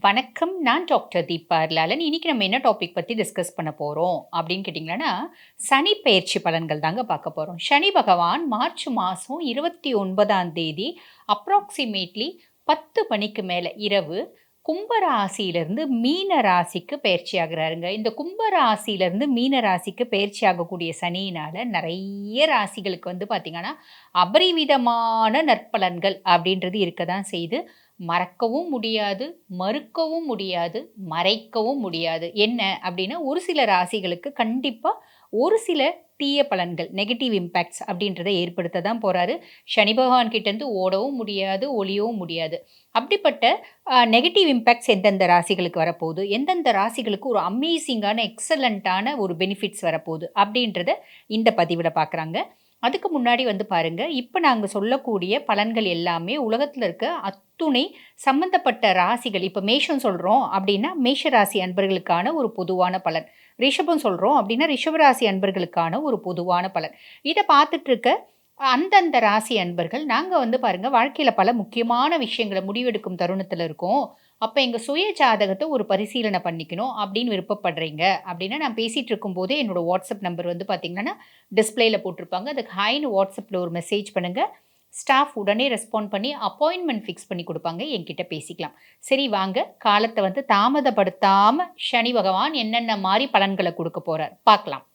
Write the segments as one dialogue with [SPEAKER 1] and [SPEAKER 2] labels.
[SPEAKER 1] வணக்கம். நான் டாக்டர் தீபா லாலன். இன்னைக்கு நம்ம என்ன டாபிக் பத்தி டிஸ்கஸ் பண்ண போறோம் அப்படின்னு கேட்டிங்கன்னா, சனி பெயர்ச்சி பலன்கள் தாங்க பார்க்க போறோம். சனி பகவான் மார்ச் மாசம் 29ஆம் தேதி அப்ராக்ஸிமேட்லி 10 மணிக்கு மேல இரவு கும்ப ராசியிலிருந்து மீன ராசிக்கு பெயர்ச்சி ஆகுறாருங்க. இந்த கும்ப ராசியிலிருந்து மீன ராசிக்கு பெயர்ச்சி ஆகக்கூடிய சனியினால நெறைய ராசிகளுக்கு வந்து பார்த்தீங்கன்னா, அபரிவிதமான நற்பலன்கள் அப்படின்றது இருக்க தான் செய்யுது. மறக்கவும் முடியாது, மறுக்கவும் முடியாது, மறைக்கவும் முடியாது. என்ன அப்டின்னா, ஒரு சில ராசிகளுக்கு கண்டிப்பா ஒரு சில தீய பலன்கள், நெகட்டிவ் இம்பேக்ட்ஸ் அப்டின்றத ஏற்படுத்த தான் போறாரு. சனி பகவான் கிட்டேருந்து ஓடவும் முடியாது, ஒளியவும் முடியாது. அப்படிப்பட்ட நெகட்டிவ் இம்பேக்ட்ஸ் எந்தெந்த ராசிகளுக்கு வரப்போகுது, எந்தெந்த ராசிகளுக்கு ஒரு அமேசிங்கான, எக்ஸலன்ட்டான ஒரு பெனிஃபிட்ஸ் வரப்போகுது அப்டின்றத இந்த பதிவுல பார்க்குறாங்க. அதுக்கு முன்னாடி வந்து பாருங்க, இப்ப நாங்க சொல்லக்கூடிய பலன்கள் எல்லாமே உலகத்துல இருக்க அத்துணை சம்பந்தப்பட்ட ராசிகள். இப்ப மேஷம் சொல்றோம் அப்டின்னா, மேஷ ராசி அன்பர்களுக்கான ஒரு பொதுவான பலன். ரிஷபம் சொல்றோம் அப்டின்னா, ரிஷப ராசி அன்பர்களுக்கான ஒரு பொதுவான பலன். இத பார்த்துட்டு இருக்க அந்தந்த ராசி அன்பர்கள், நாங்க வந்து பாருங்க வாழ்க்கையில பல முக்கியமான விஷயங்கள முடிவெடுக்கும் தருணத்துல இருக்கோம். அப்ப எங்க சுய ஜாதகத்த ஒரு பரிசீலனை பண்ணிக்கணும் அப்படின்னு விருப்பப்படுறீங்க அப்படின்னா, நான் பேசிட்டு இருக்கும்போதே என்னோட வாட்ஸ்அப் நம்பர் வந்து பார்த்தீங்கன்னா, டிஸ்ப்ளேல போட்டிருப்பாங்க. அதுக்கு ஹாய்ன்னு வாட்ஸ்அப்ல ஒரு மெசேஜ் பண்ணுங்க. ஸ்டாஃப் உடனே ரெஸ்பாண்ட் பண்ணி அப்பாயின்ட்மென்ட் ஃபிக்ஸ் பண்ணி குடுப்பாங்க. என்கிட்ட பேசிக்கலாம். சரி வாங்க, காலத்த வந்து தாமதப்படுத்தாம சனி பகவான் என்னென்ன மாரி பலன்கள குடுக்க போறார் பார்க்கலாம்.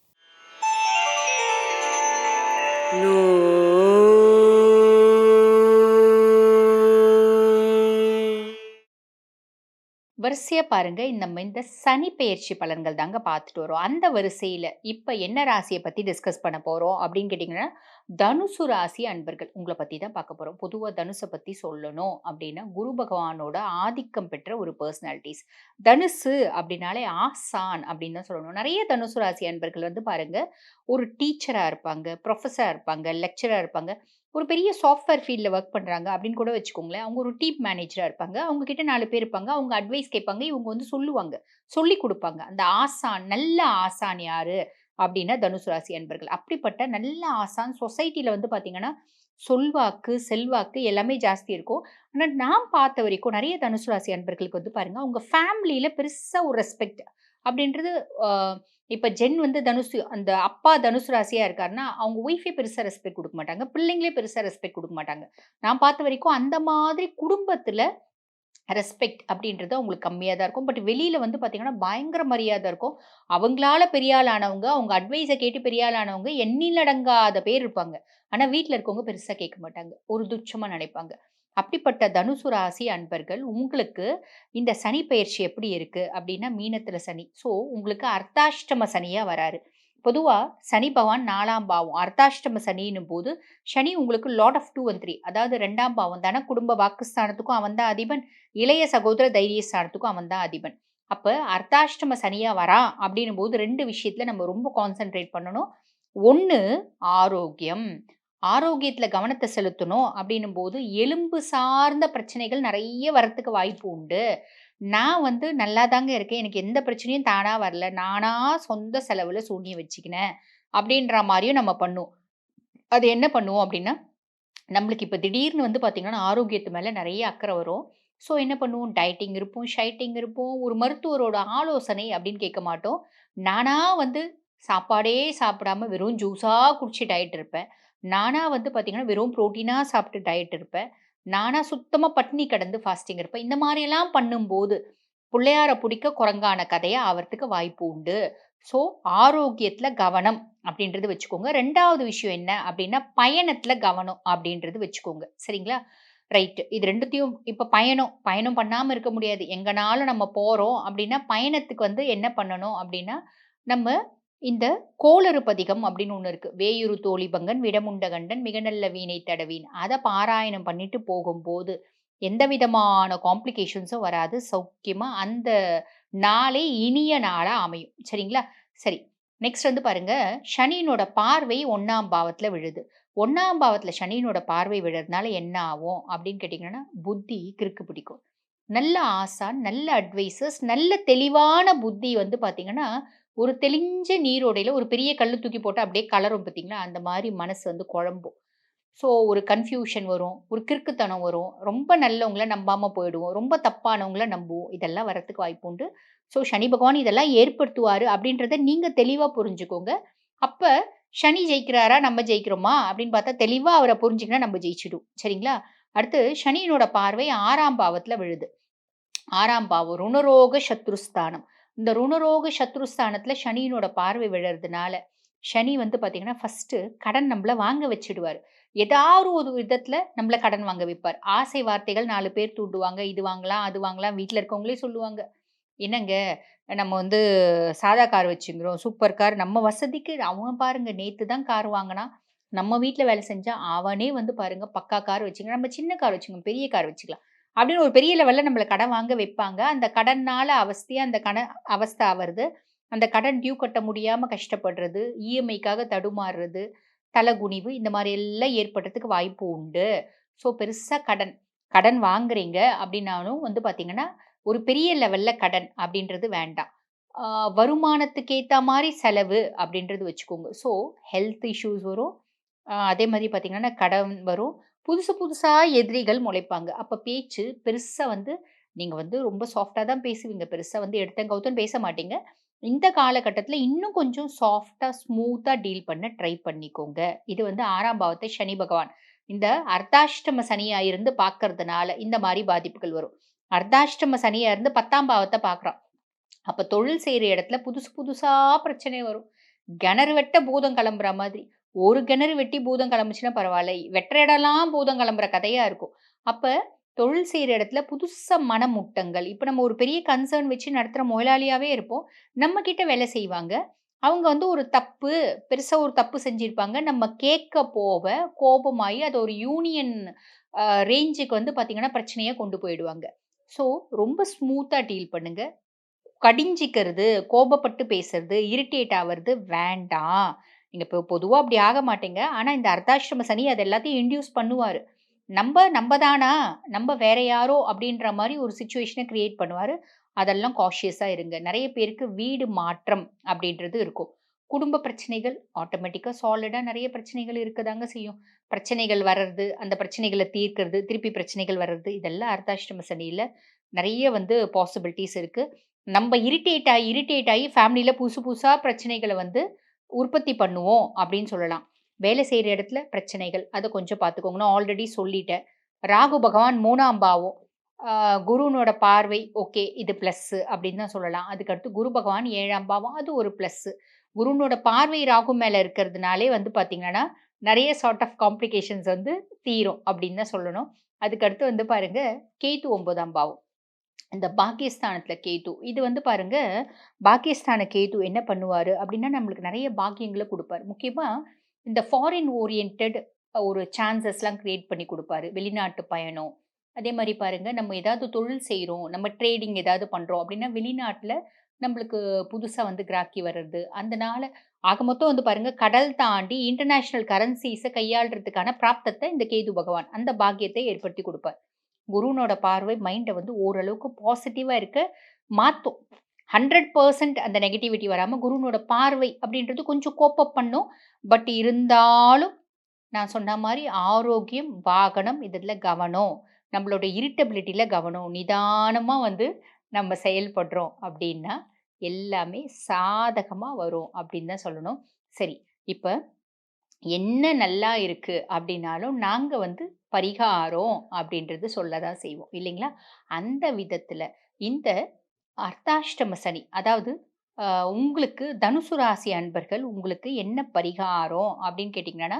[SPEAKER 1] வரிசையா பாருங்க. இந்த சனி பெயர்ச்சி பலன்கள் தாங்க பார்த்துட்டு வரோம். அந்த வரிசையில இப்ப என்ன ராசிய பத்தி டிஸ்கஸ் பண்ண போறோம் அப்படின்னு கேட்டீங்கன்னா, தனுசு ராசி அன்பர்கள். உங்கள பத்தி தான் பார்க்க போறோம். பொதுவா தனுச பத்தி சொல்லணும் அப்படின்னா, குரு பகவானோட ஆதிக்கம் பெற்ற ஒரு பெர்சனாலிட்டீஸ். தனுசு அப்படின்னாலே ஆசான் அப்படின்னு தான் சொல்லணும். நெறைய தனுசு ராசி அன்பர்கள் வந்து பாருங்க, ஒரு டீச்சரா இருப்பாங்க, புரொஃபஸரா இருப்பாங்க, லெக்சரரா இருப்பாங்க. ஒரு பெரிய சாஃப்ட்வேர் ஃபீல்ட்ல வொர்க் பண்றாங்க அப்படின்னு கூட வச்சுக்கோங்களேன். அவங்க ஒரு டீம் மேனேஜரா இருப்பாங்க. அவங்க கிட்ட 4 பேர் இருப்பாங்க. அவங்க அட்வைஸ் கேட்பாங்க. இவங்க வந்து சொல்லுவாங்க. சொல்லிக் குடுப்பாங்க. அந்த ஆசான், நல்ல ஆசான் யாரு? அப்படின்னா தனுசு ராசி அன்பர்கள். அப்படிப்பட்ட நல்ல ஆசான் சொசைட்டில வந்து பார்த்தீங்கன்னா, சொல்வாக்கு, செல்வாக்கு எல்லாமே ஜாஸ்தி இருக்கும். ஆனா நான் பார்த்த வரைக்கும் நெறைய தனுசு ராசி அன்பர்களுக்கு வந்து பாருங்க, அவங்க ஃபேமிலில பெருசா ஒரு ரெஸ்பெக்ட் அப்படின்றது அ இப்ப ஜென் வந்து தனுசு அந்த அப்பா தனுசு ராசியா இருக்காருன்னா, அவங்க ஒய்ஃபே பெருசா ரெஸ்பெக்ட் குடுக்க மாட்டாங்க. பிள்ளைங்களே பெருசா ரெஸ்பெக்ட் குடுக்க மாட்டாங்க. நான் பார்த்த வரைக்கும் அந்த மாதிரி குடும்பத்தில ரெஸ்பெக்ட் அப்படின்றது அவங்களுக்கு கம்மியா தான் இருக்கும். பட் வெளியில வந்து பார்த்தீங்கன்னா, பயங்கர மரியாதை இருக்கும். அவங்களால பெரிய ஆள் ஆனவங்க, அவங்க அட்வைஸ கேட்டு பெரிய ஆள் ஆனவங்க எண்ணிலடங்காத பேர் இருப்பாங்க. ஆனா வீட்ல இருக்கவங்க பெருசா கேட்க மாட்டாங்க. ஒரு துச்சமா நினைப்பாங்க. அப்படிப்பட்ட தனுசு ராசி அன்பர்கள், உங்களுக்கு இந்த சனி பெயர்ச்சி எப்படி இருக்கு அப்படின்னா, மீனத்தில சனி. ஸோ உங்களுக்கு அர்த்தாஷ்டம சனியா வராரு. பொதுவா சனி பகவான் 4ஆம் பாவம். அர்த்தாஷ்டம சனின்னும் போது, சனி உங்களுக்கு லார்ட் ஆஃப் 2 அண்ட் 3 அதாவது 2ஆம் பாவம். தன, குடும்ப, வாக்குஸ்தானத்துக்கும் அவன் தான் அதிபன். இளைய சகோதர தைரியஸ்தானத்துக்கும் அவன் தான் அதிபன். அப்ப அர்த்தாஷ்டம சனியா வரான் அப்படின்னும்போது 2 விஷயத்துல நம்ம ரொம்ப கான்சன்ட்ரேட் பண்ணணும். 1 ஆரோக்கியம். ஆரோக்கியத்துல கவனத்த செலுத்தணும் அப்படின்னும்போது, எலும்பு சார்ந்த பிரச்சனைகள் நெறைய வரத்துக்கு வாய்ப்பு உண்டு. நான் வந்து நல்லா தாங்க இருக்கேன். எனக்கு எந்த பிரச்சனையும் தானா வரல. நானா சொந்த செலவுல சூனியம் வச்சுக்கினேன். அப்படின்ற மாரியும் நம்ம பண்ணுவோம். அது என்ன பண்ணுவோம் அப்படின்னா, நம்மளுக்கு இப்ப திடீர்னு வந்து பார்த்தீங்கன்னா, ஆரோக்கியத்து மேல நெறைய அக்கறை வரும். ஸோ என்ன பண்ணுவோம், டயட்டிங் இருப்போம், ஷைட்டிங் இருப்போம். ஒரு மருத்துவரோட ஆலோசனை அப்படின்னு கேட்க மாட்டோம். நானா வந்து சாப்பாடே சாப்பிடாம வெறும் ஜூஸா குடிச்சு டயட் இருப்பேன். நானா வந்து பார்த்தீங்கன்னா, வெறும் புரோட்டீனா சாப்பிட்டு டயட் இருப்பேன். நானா சுத்தமா பட்டினி கிடந்து ஃபாஸ்டிங் இருப்பேன். இந்த மாரியெல்லாம் பண்ணும்போது, புள்ளையார புடிக்க குரங்கான கதையா ஆவறதுக்கு வாய்ப்பு உண்டு. ஸோ ஆரோக்கியத்தில கவனம் அப்படின்றது வச்சுக்கோங்க. 2வது விஷயம் என்ன அப்படின்னா, பயணத்தில கவனம் அப்படின்றது வச்சுக்கோங்க. சரிங்களா? ரைட். இது 2த்தையும் இப்ப பயணம், பயணம் பண்ணாம இருக்க முடியாது. எங்கனாலும் நம்ம போறோம் அப்படின்னா, பயணத்துக்கு வந்து என்ன பண்ணணும் அப்படின்னா, நம்ம இந்த கோளறு பதிகம் அப்படின்னு ஒண்ணு இருக்கு. "வேயுறு தோழிபங்கன் விடமுண்ட கண்டன் மிக நல்ல வீணை தடவின்" அத பாராயணம் பண்ணிட்டு போகும்போது, எந்த விதமான காம்ப்ளிகேஷன்ஸும் வராது. சௌக்கியமா அந்த நாளே இனிய நாளா அமையும். சரிங்களா? சரி. நெக்ஸ்ட் வந்து பாருங்க, சனியினோட பார்வை 1ஆம் பாவத்துல விழுது. 1ஆம் பாவத்துல சனியினோட பார்வை விழறதுனால என்ன ஆகும் அப்படின்னு கேட்டீங்கன்னா, புத்தி கிறுக்கு பிடிக்கும். நல்ல ஆசான், நல்ல அட்வைசர்ஸ், நல்ல தெளிவான புத்தி வந்து பார்த்தீங்கன்னா, ஒரு தெளிஞ்ச நீரோடையில ஒரு பெரிய கல்லு தூக்கி போட்டா அப்படியே கலரும் பார்த்தீங்களா? அந்த மாரி மனசு வந்து குழம்பும். ஸோ ஒரு கன்ஃப்யூஷன் வரும். ஒரு கிறுக்குத்தனம் வரும். ரொம்ப நல்லவங்கள நம்பாம போயிடுவோம். ரொம்ப தப்பானவங்கள நம்புவோம். இதெல்லாம் வரதுக்கு வாய்ப்பு உண்டு. ஸோ சனி பகவான் இதெல்லாம் ஏற்படுத்துவாரு அப்படின்றத நீங்க தெளிவா புரிஞ்சுக்கோங்க. அப்ப சனி ஜெயிக்கிறாரா? நம்ம ஜெயிக்கிறோமா? அப்படின்னு பார்த்தா தெளிவா அவர புரிஞ்சுக்கினா நம்ம ஜெயிச்சுடுவோம். சரிங்களா? அடுத்து சனியினோட பார்வை 6ஆம் பாவத்துல விழுது. 6ஆம் பாவம் ருணரோக சத்ருஸ்தானம். இந்த ருணரோக சத்ருஸ்தானத்துல சனியினோட பார்வை விழறதுனால, சனி வந்து பார்த்தீங்கன்னா, ஃபர்ஸ்ட்டு கடன் நம்மள வாங்க வச்சுடுவாரு. ஏதாவது ஒரு விதத்துல நம்மள கடன் வாங்க வைப்பார். ஆசை வார்த்தைகள் 4 பேர் தூண்டுவாங்க. இது வாங்கலாம், அது வாங்கலாம். வீட்ல இருக்கவங்களே சொல்லுவாங்க. "என்னங்க நம்ம வந்து சாதா கார் வச்சுக்கிறோம். Super car. நம்ம வசதிக்கு அவன் பாருங்க நேத்து தான் கார் வாங்குனான். நம்ம வீட்ல வேலை செஞ்சா அவனே வந்து பாருங்க பக்கா கார் வச்சுக்கிறான். நம்ம சின்ன கார் வச்சுக்கணும். பெரிய கார் வச்சுக்கலாம்." அப்படின்னு ஒரு பெரிய லெவல்ல நம்மள கடன் வாங்க வைப்பாங்க. அந்த கடன்னால அவஸ்தையா அந்த அவஸ்தை ஆவறது. அந்த கடன் டியூ கட்ட முடியாம கஷ்டப்படுறது, இஎம்ஐக்காக தடுமாறுறது, தலகுனிவு இந்த மாரி எல்லாம் ஏற்படுறதுக்கு வாய்ப்பு உண்டு. ஸோ பெருசா கடன் கடன் வாங்குறீங்க அப்படின்னாலும் வந்து பார்த்தீங்கன்னா, ஒரு பெரிய லெவல்ல கடன் அப்படின்றது வேண்டாம். ஆ வருமானத்துக்கு ஏத்தா மாரி செலவு அப்படின்றது வச்சுக்கோங்க. ஸோ ஹெல்த் இஷ்யூஸ் வரும். அதே மாரி பார்த்தீங்கன்னா, கடன் வரும். புதுசு புதுசா எதிரிகள் முளைப்பாங்க. அப்ப பேச்சு பெருசா வந்து நீங்க வந்து ரொம்ப சாஃப்ட்டா தான் பேசுவீங்க. பெருசா வந்து எடுத்தேன் கவுத்தேன்னு பேச மாட்டீங்க. இந்த காலகட்டத்தில இன்னும் கொஞ்சம் சாஃப்ட்டா, ஸ்மூத்தா டீல் பண்ண ட்ரை பண்ணிக்கோங்க. இது வந்து 6ஆம் பாவத்தை சனி பகவான். இந்த அர்த்தாஷ்டம சனியா இருந்து பார்க்கறதுனால இந்த மாரி பாதிப்புகள் வரும். அர்த்தாஷ்டம சனியா இருந்து 10ஆம் பாவத்த பார்க்குறான். அப்ப தொழில் செய்ற இடத்துல புதுசு புதுசா பிரச்சனை வரும். கிணறு வெட்ட பூதம் கிளம்புற மாதிரி. ஒரு கிணறு வெட்டி பூதம் கிளம்புச்சுன்னா பரவால்ல. வெட்டுற இடம்லாம் பூதம் கிளம்புற கதையா இருக்கும். அப்ப தொழில் செய்ற இடத்துல புதுசா மனமுட்டங்கள். இப்ப நம்ம ஒரு பெரிய கன்சர்ன் வச்சு நடத்துற முதலாளியாவே இருப்போம். நம்ம கிட்ட வேலை செய்வாங்க. அவங்க வந்து ஒரு தப்பு, பெருசா ஒரு தப்பு செஞ்சிருப்பாங்க. நம்ம கேட்க போவ கோபமாயி அது ஒரு யூனியன் அ ரேஞ்சுக்கு வந்து பார்த்தீங்கன்னா, பிரச்சனையா கொண்டு போயிடுவாங்க. ஸோ ரொம்ப ஸ்மூத்தா டீல் பண்ணுங்க. கடிஞ்சிக்கிறது, கோபப்பட்டு பேசுறது, இரிட்டேட் ஆவறது வேண்டாம். நீங்க இப்போ பொதுவா அப்படி ஆக மாட்டீங்க. ஆனா இந்த அர்த்தாஷ்டம சனி அது எல்லாத்தையும் இன்டியூஸ் பண்ணுவாரு. நம்ப தானா? நம்ப வேற யாரோ அப்படின்ற மாரி ஒரு சிச்சுவேஷன கிரியேட் பண்ணுவாரு. அதெல்லாம் காஷியஸா இருங்க. நெறைய பேருக்கு வீடு மாற்றம் அப்படின்றது இருக்கும். குடும்ப பிரச்சனைகள் ஆட்டோமேட்டிக்கா சாலிடா நெறைய பிரச்சனைகள் இருக்கதாங்க செய்யும். பிரச்சனைகள் வர்றது, அந்த பிரச்சனைகள தீர்க்கிறது, திருப்பி பிரச்சனைகள் வர்றது, இதெல்லாம் அர்த்தாஷ்டம சனியில நெறைய வந்து பாசிபிலிட்டீஸ் இருக்கு. நம்ப இரிட்டேட் ஆயி ஃபேமிலில புதுசு புதுசா பிரச்சனைகள வந்து உற்பத்தி பண்ணுவோம் அப்படின்னு சொல்லலாம். வேலை செய்ற இடத்துல பிரச்சனைகள். அத கொஞ்சம் பார்த்துக்கோங்க. நான் ஆல்ரெடி சொல்லிட்டேன். ராகு பகவான் 3ஆம் பாவம். ஆ குருவினோட பார்வை ஓகே. இது பிளஸ்ஸு அப்படின்னு தான் சொல்லலாம். அதுக்கடுத்து குரு பகவான் 7ஆம் பாவம். அது ஒரு பிளஸ்ஸு. குருவினோட பார்வை ராகு மேல இருக்கிறதுனாலே வந்து பார்த்தீங்கன்னா, நெறைய சார்ட் ஆஃப் காம்ப்ளிகேஷன்ஸ் வந்து தீரும் அப்படின்னு தான் சொல்லணும். அதுக்கடுத்து வந்து பாருங்க, கேது 9ஆம் பாவம். இந்த பாக்கியஸ்தானத்துல கேது. இது வந்து பாருங்க, பாக்கியஸ்தான கேது என்ன பண்ணுவாரு அப்டின்னா, நம்மளுக்கு நெறைய பாக்கியங்கள குடுப்பாரு. முக்கியமா இந்த ஃபாரின் ஓரியன்டட் ஒரு சான்ஸஸ்லாம் கிரியேட் பண்ணி குடுப்பாரு. வெளிநாட்டு பயணம். அதே மாரி பாருங்க, நம்ம ஏதாவது தொழில் செய்றோம், நம்ம ட்ரேடிங் ஏதாவது பண்றோம் அப்டின்னா, வெளிநாட்ல நம்மளுக்கு புதுசா வந்து கிராக்கி வர்றது. அதனால ஆக மொத்தம் வந்து பாருங்க, கடல் தாண்டி இன்டர்நேஷனல் கரன்சிஸ கையாள்றதுக்கான பிராப்தத்த இந்த கேது பகவான், அந்த பாக்கியத்தை ஏற்படுத்தி குடுப்பார். குருனோட பார்வை மைண்ட வந்து ஓரளவுக்கு பாசிட்டிவா இருக்க மாத்தும். 100% அந்த நெகட்டிவிட்டி வராம குருனோட பார்வை அப்படின்றது கொஞ்சம் கோப் அப் பண்ணும். பட் இருந்தாலும் நான் சொன்ன மாரி ஆரோக்கியம், வாகனம் இதுல கவனம். நம்மளோட இரிட்டபிலிட்டில கவனம். நிதானமா வந்து நம்ம செயல்படுறோம் அப்படின்னா, எல்லாமே சாதகமா வரும் அப்படின்னு தான் சொல்லணும். சரி, இப்ப என்ன நல்லா இருக்கு அப்படின்னாலும், நாங்க வந்து பரிகாரம் அப்படின்றது சொல்ல தான் செய்வோம். இல்லைங்களா? அந்த விதத்தில இந்த அர்த்தாஷ்டம சனி, அதாவது அ உங்களுக்கு தனுசு ராசி அன்பர்கள் உங்களுக்கு என்ன பரிகாரம் அப்படின்னு கேட்டீங்கன்னா,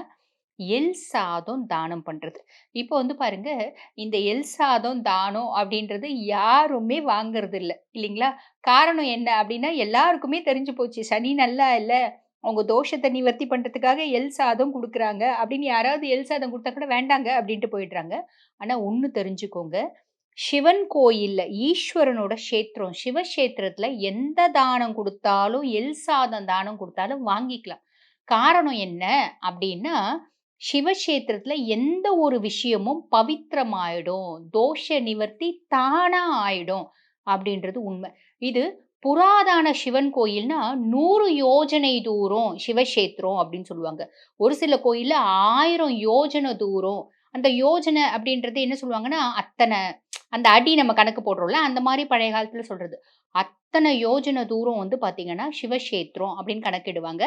[SPEAKER 1] எல் சாதம் தானம் பண்றது. இப்போ வந்து பாருங்க, இந்த எல் சாதம், தானம் அப்படின்றது யாருமே வாங்குறதில்ல. இல்லைங்களா? காரணம் என்ன அப்படின்னா, எல்லாருக்குமே தெரிஞ்சு போச்சு. சனி நல்லா இல்ல. அவங்க தோஷத்த நிவர்த்தி பண்றதுக்காக எல் சாதம் குடுக்குறாங்க. அப்படின்னு யாராவது எல் சாதம் குடுத்தா கூட வேண்டாங்க அப்படின்ட்டு போயிடுறாங்க. ஆனா ஒண்ணு தெரிஞ்சுக்கோங்க. சிவன் கோயில்ல ஈஸ்வரனோட க்ஷேத்திரம், சிவக்ஷேத்திரத்துல எந்த தானம் குடுத்தாலும், எல் சாதம் தானம் குடுத்தாலும் வாங்கிக்கலாம். காரணம் என்ன அப்டின்னா, சிவக்ஷேத்திரத்துல எந்த ஒரு விஷயமும் பவித்திரமாயிடும். தோஷ நிவர்த்தி தானா ஆயிடும். அப்டின்றது உண்ம. இது புராதான சிவன் கோயில்னா 100 யோஜனை தூரம் சிவக்ஷேத்திரம் அப்படின்னு சொல்லுவாங்க. ஒரு சில கோயில்ல 1000 யோஜன தூரம். அந்த யோஜனை அப்படின்றது என்ன சொல்லுவாங்கன்னா, அந்த அடி நம்ம கணக்கு போடுறோம்ல, அந்த மாரி பழைய காலத்துல சொல்றது. அத்தன யோஜன தூரம் வந்து பார்த்தீங்கன்னா, சிவக்ஷேத்திரம் அப்படின்னு கணக்கிடுவாங்க.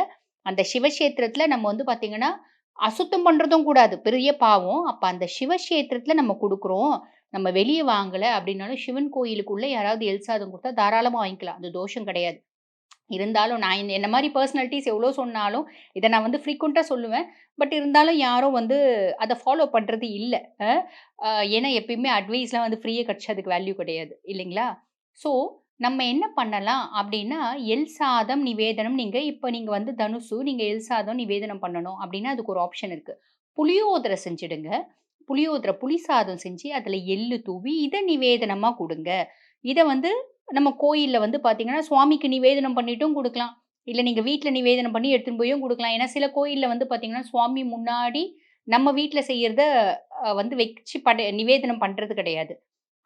[SPEAKER 1] அந்த சிவக்ஷேத்திரத்துல நம்ம வந்து பார்த்தீங்கன்னா, அசுத்தம் பண்றதும் கூடாது. பெரிய பாவம். அப்ப அந்த சிவக்ஷேத்திரத்துல நம்ம குடுக்குறோம். நம்ம வெளிய வாங்கல அப்படின்னாலும், சிவன் கோயிலுக்குள்ள யாராவது எல் சாதம் குடுத்தா தாராளமா வாங்கிக்கலாம். அது தோஷம் கிடையாது. இருந்தாலும் நான் என்ன மாரி பெர்சனாலிட்டீஸ் எவ்ளோ சொன்னாலும், இத நான் வந்து ஃப்ரீக்வென்ட்டா சொல்லுவேன். பட் இருந்தாலும் யாரும் வந்து அத ஃபாலோ பண்றது இல்ல. அ அ ஏன்னா எப்பயுமே அட்வைஸ்லாம் வந்து ஃப்ரீயா கிடைச்சா அதுக்கு வேல்யூ கிடையாது. இல்லைங்களா? ஸோ நம்ம என்ன பண்ணலாம் அப்டின்னா, எல் சாதம் நிவேதனம் நீங்க வந்து தனுசு, நீங்க எல் சாதம் நிவேதனம் பண்ணணும் அப்டின்னா, அதுக்கு ஒரு ஆப்ஷன் இருக்கு. புளியோதரை செஞ்சுடுங்க. புளி சாதம் செஞ்சு அதில எள்ளு தூவி, இத நிவேதனமா குடுங்க. இத வந்து நம்ம கோயில்ல வந்து பார்த்தீங்கன்னா, சுவாமிக்கு நிவேதனம் பண்ணிட்டும் குடுக்கலாம். இல்ல நீங்க வீட்ல நிவேதனம் பண்ணி எடுத்துன்னு போயும் குடுக்கலாம். ஏன்னா, சில கோயில்ல வந்து பார்த்தீங்கன்னா, சுவாமி முன்னாடி நம்ம வீட்ல செய்யறத வந்து வச்சு நிவேதனம் பண்றது கிடையாது.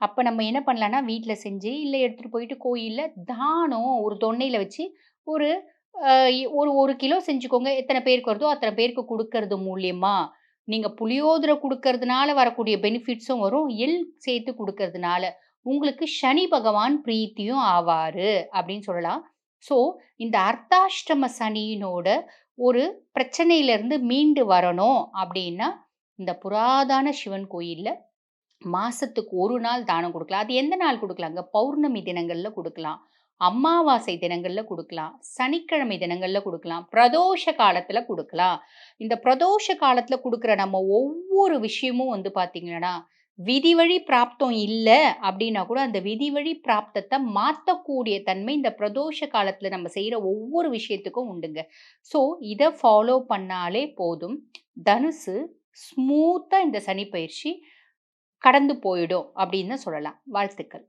[SPEAKER 1] அப்ப நம்ம என்ன பண்ணலாம்னா, வீட்ல செஞ்சு, இல்ல எடுத்துட்டு போயிட்டு கோயில்ல தானம் ஒரு தொன்னையில வச்சு, ஒரு அ ஒரு 1 கிலோ செஞ்சுக்கோங்க. எத்தன பேருக்கு வருதோ, அத்தன பேருக்கு குடுக்கறது மூலியமா, நீங்க புளியோதரை குடுக்கறதுனால வரக்கூடிய பெனிஃபிட்ஸும் வரும். சேர்த்து குடுக்கறதுனால, உங்களுக்கு சனி பகவான் பிரீத்தியும் ஆவாரு, அப்படின்னு சொல்லலாம். ஸோ, இந்த அர்த்தாஷ்டம சனியினோட ஒரு பிரச்சனையிலருந்து மீண்டு வரணும் அப்படின்னா, இந்த புராதான சிவன் கோயில்ல மாசத்துக்கு 1 நாள் தானம் குடுக்கலாம். அது எந்த நாள் குடுக்கலாங்க? பௌர்ணமி தினங்கள்ல குடுக்கலாம். அமாவாசை தினங்கள்ல குடுக்கலாம். சனிக்கிழமை தினங்கள்ல குடுக்கலாம். பிரதோஷ காலத்துல குடுக்கலாம். இந்த பிரதோஷ காலத்துல குடுக்குற நம்ம ஒவ்வொரு விஷயமும் வந்து பார்த்தீங்கன்னா, விதிவழி பிராப்தம் இல்ல அப்டின்னா கூட, அந்த விதிவழி பிராப்தத்த மாத்தக்கூடிய தன்மை இந்த பிரதோஷ காலத்துல நம்ம செய்ற ஒவ்வொரு விஷயத்துக்கும் உண்டுங்க. ஸோ, இத ஃபாலோ பண்ணாலே போதும். தனுசு ஸ்மூத்தா இந்த சனி பயிற்சி கடந்து போயிடும் அப்படின்னு சொல்லலாம். வாழ்த்துக்கள்.